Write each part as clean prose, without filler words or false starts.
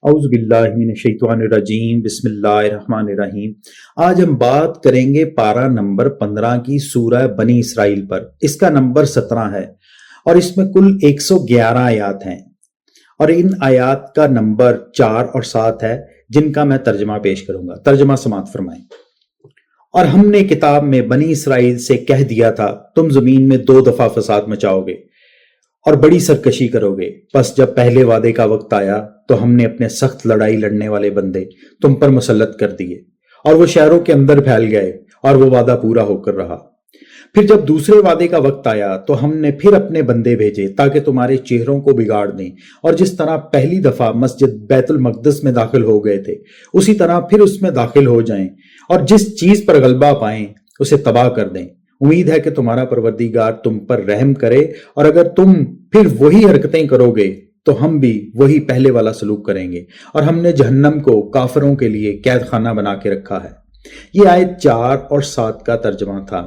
اعوذ باللہ من الشیطان الرجیم بسم اللہ الرحمن الرحیم۔ آج ہم بات کریں گے پارہ نمبر 15 کی سورہ بنی اسرائیل پر۔ اس کا نمبر 17 ہے اور اس میں کل 111 آیات ہیں اور ان آیات کا نمبر 4 اور 7 ہے جن کا میں ترجمہ پیش کروں گا۔ ترجمہ سماعت فرمائیں۔ اور ہم نے کتاب میں بنی اسرائیل سے کہہ دیا تھا تم زمین میں 2 دفعہ فساد مچاؤ گے اور بڑی سرکشی کرو گے، پس جب پہلے وعدے کا وقت آیا تو ہم نے اپنے سخت لڑائی لڑنے والے بندے تم پر مسلط کر دیے اور وہ شہروں کے اندر پھیل گئے اور وہ وعدہ پورا ہو کر رہا۔ پھر جب دوسرے وعدے کا وقت آیا تو ہم نے پھر اپنے بندے بھیجے تاکہ تمہارے چہروں کو بگاڑ دیں، اور جس طرح پہلی دفعہ مسجد بیت المقدس میں داخل ہو گئے تھے اسی طرح پھر اس میں داخل ہو جائیں، اور جس چیز پر غلبہ پائیں اسے تباہ کر دیں۔ امید ہے کہ تمہارا پروردگار تم پر رحم کرے، اور اگر تم پھر وہی حرکتیں کرو گے تو ہم بھی وہی پہلے والا سلوک کریں گے، اور ہم نے جہنم کو کافروں کے لیے قید خانہ بنا کے رکھا ہے۔ یہ آیت 4 اور 7 کا ترجمہ تھا۔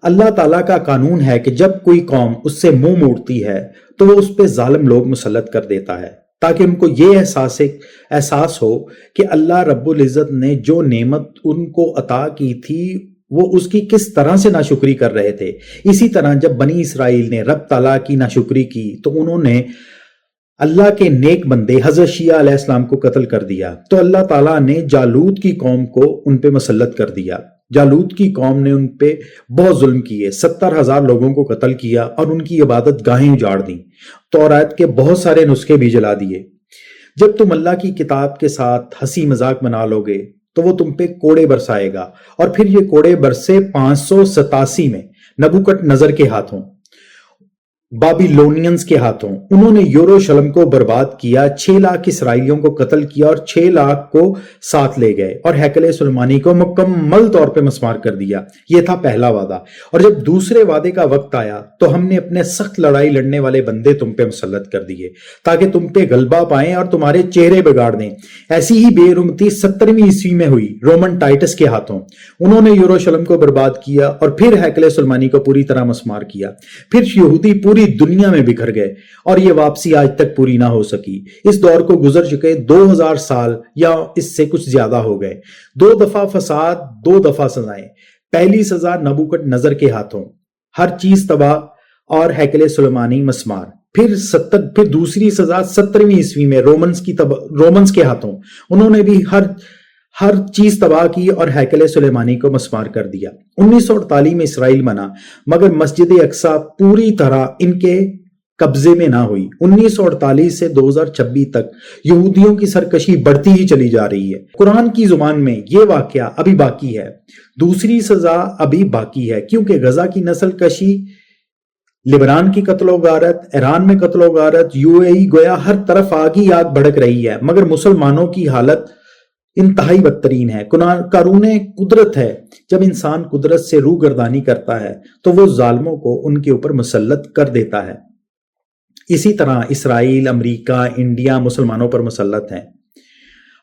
اللہ تعالیٰ کا قانون ہے کہ جب کوئی قوم اس سے منہ موڑتی ہے تو وہ اس پہ ظالم لوگ مسلط کر دیتا ہے، تاکہ ان کو یہ احساس ہو کہ اللہ رب العزت نے جو نعمت ان کو عطا کی تھی وہ اس کی کس طرح سے ناشکری کر رہے تھے۔ اسی طرح جب بنی اسرائیل نے رب تعالیٰ کی ناشکری کی تو انہوں نے اللہ کے نیک بندے حضرت شیعہ علیہ السلام کو قتل کر دیا، تو اللہ تعالیٰ نے جالوت کی قوم کو ان پہ مسلط کر دیا۔ جالوت کی قوم نے ان پہ بہت ظلم کیے، 70,000 لوگوں کو قتل کیا اور ان کی عبادت گاہیں اجاڑ دیں، توراۃ کے بہت سارے نسخے بھی جلا دیے۔ جب تم اللہ کی کتاب کے ساتھ ہنسی مذاق بنا لو گے تو وہ تم پہ کوڑے برسائے گا، اور پھر یہ کوڑے برسے 587 میں نبوکت نظر کے ہاتھوں، بابیلونینز کے ہاتھوں۔ انہوں نے یروشلم کو برباد کیا، 6 لاکھ اسرائیلیوں کو قتل کیا اور 6 لاکھ کو ساتھ لے گئے، اور ہیکل سلیمانی کو مکمل طور پہ مسمار کر دیا۔ یہ تھا پہلا وعدہ۔ اور جب دوسرے وعدے کا وقت آیا تو ہم نے اپنے سخت لڑائی لڑنے والے بندے تم پہ مسلط کر دیے تاکہ تم پہ غلبہ پائیں اور تمہارے چہرے بگاڑ دیں۔ ایسی ہی بے رحمتی 70ویں عیسوی میں ہوئی رومن ٹائٹس کے ہاتھوں۔ انہوں نے یروشلم کو برباد کیا اور پھر ہیکل سلیمانی کو پوری طرح مسمار کیا۔ پھر یہودی پوری دنیا میں بکھر گئے اور یہ واپسی آج تک پوری نہ ہو سکی۔ اس دور کو گزر چکے 2000 سال یا اس سے کچھ زیادہ ہو گئے۔ 2 دفعہ فساد، 2 دفعہ سزائیں۔ پہلی سزا نبوکت نظر کے ہاتھوں، ہر چیز تباہ اور ہیکل سلیمانی مسمار۔ پھر دوسری سزا 70ویں عیسوی میں رومنز کے ہاتھوں۔ انہوں نے بھی ہر چیز تباہ کی اور ہیکل سلیمانی کو مسمار کر دیا۔ 1948 میں اسرائیل بنا، مگر مسجد اقصی پوری طرح ان کے قبضے میں نہ ہوئی۔ 1948 سے 2026 تک یہودیوں کی سرکشی بڑھتی ہی چلی جا رہی ہے۔ قرآن کی زبان میں یہ واقعہ ابھی باقی ہے۔ دوسری سزا ابھی باقی ہے، کیونکہ غزہ کی نسل کشی، لبنان کی قتل و غارت، ایران میں قتل و غارت، UAE گویا ہر طرف آگ ہی آگ بھڑک رہی ہے، مگر مسلمانوں کی حالت انتہائی بدترین ہے۔ قانون قدرت ہے، جب انسان قدرت سے روح گردانی کرتا ہے تو وہ ظالموں کو ان کے اوپر مسلط کر دیتا ہے۔ اسی طرح اسرائیل، امریکہ، انڈیا مسلمانوں پر مسلط ہیں۔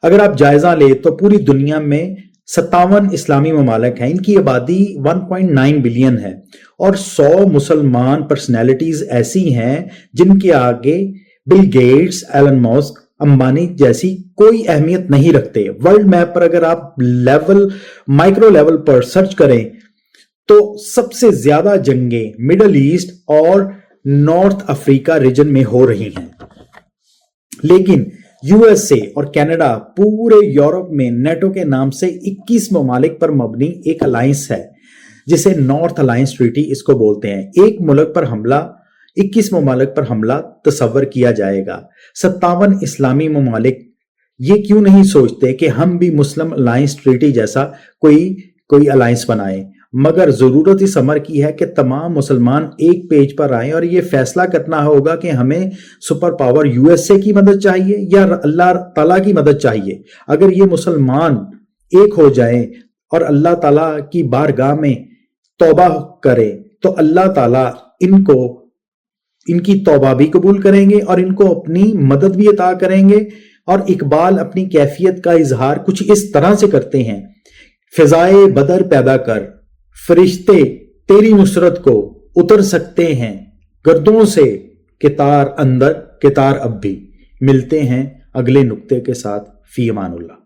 اگر آپ جائزہ لیں تو پوری دنیا میں 57 اسلامی ممالک ہیں، ان کی آبادی 1.9 بلین ہے، اور 100 مسلمان پرسنالٹیز ایسی ہیں جن کے آگے Bill Gates, Elon Musk, Ambani جیسی کوئی اہمیت نہیں رکھتے۔ ورلڈ میپ پر اگر آپ مائکرو لیول پر سرچ کریں تو سب سے زیادہ جنگیں مڈل ایسٹ اور نارتھ افریقہ ریجن میں ہو رہی ہیں، لیکن USA اور کینیڈا پورے یورپ میں نیٹو کے نام سے 21 ممالک پر مبنی ایک الائنس ہے جسے نارتھ الائنس ٹریٹی اس کو بولتے ہیں۔ ایک ملک پر حملہ 21 ممالک پر حملہ تصور کیا جائے گا۔ 57 اسلامی ممالک یہ کیوں نہیں سوچتے کہ ہم بھی مسلم الائنس ٹریٹی جیسا کوئی الائنس بنائیں، مگر ضرورت اس امر کی ہے کہ تمام مسلمان ایک پیج پر آئیں، اور یہ فیصلہ کرنا ہوگا کہ ہمیں سپر پاور USA کی مدد چاہیے یا اللہ تعالیٰ کی مدد چاہیے۔ اگر یہ مسلمان ایک ہو جائیں اور اللہ تعالیٰ کی بارگاہ میں توبہ کریں تو اللہ تعالیٰ ان کی توبہ بھی قبول کریں گے اور ان کو اپنی مدد بھی عطا کریں گے۔ اور اقبال اپنی کیفیت کا اظہار کچھ اس طرح سے کرتے ہیں: فضائے بدر پیدا کر، فرشتے تیری نصرت کو اتر سکتے ہیں گردوں سے، کتار اندر کتار اب بھی ملتے ہیں اگلے نقطے کے ساتھ فی امان اللہ۔